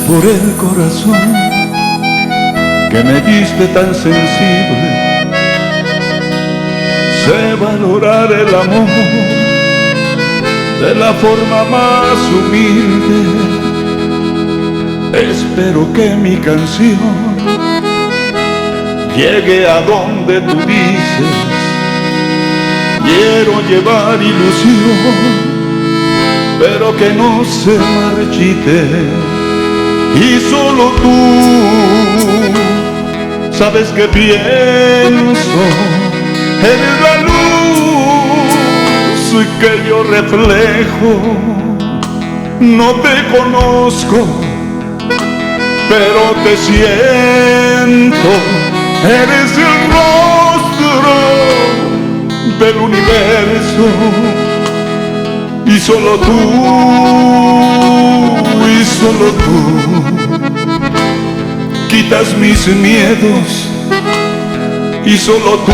por el corazón que me diste tan sensible. Sé valorar el amor de la forma más humilde. Espero que mi canción llegue a donde tú dices. Quiero llevar ilusión, pero que no se marchite. Y solo tú sabes que pienso, eres la luz que yo reflejo. No te conozco, pero te siento. Eres el rostro del universo. Y solo tú, quitas mis miedos. Y solo tú,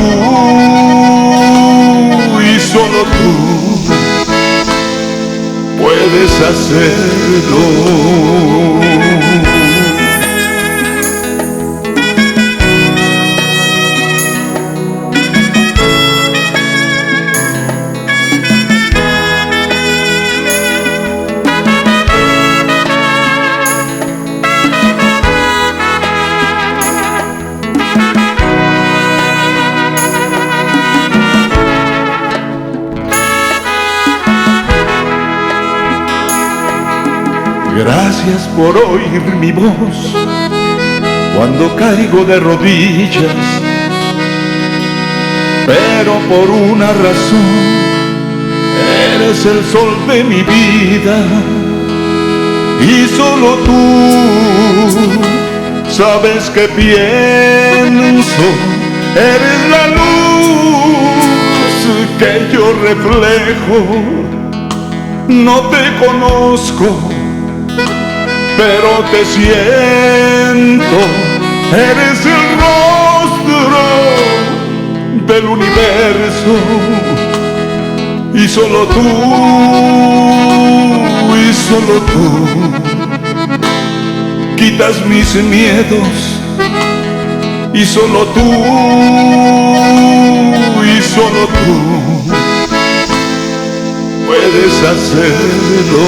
puedes hacerlo. Gracias por oír mi voz cuando caigo de rodillas, pero por una razón eres el sol de mi vida. Y solo tú sabes que pienso, eres la luz que yo reflejo. No te conozco, pero te siento. Eres el rostro del universo. Y solo tú, quitas mis miedos. Y solo tú, puedes hacerlo.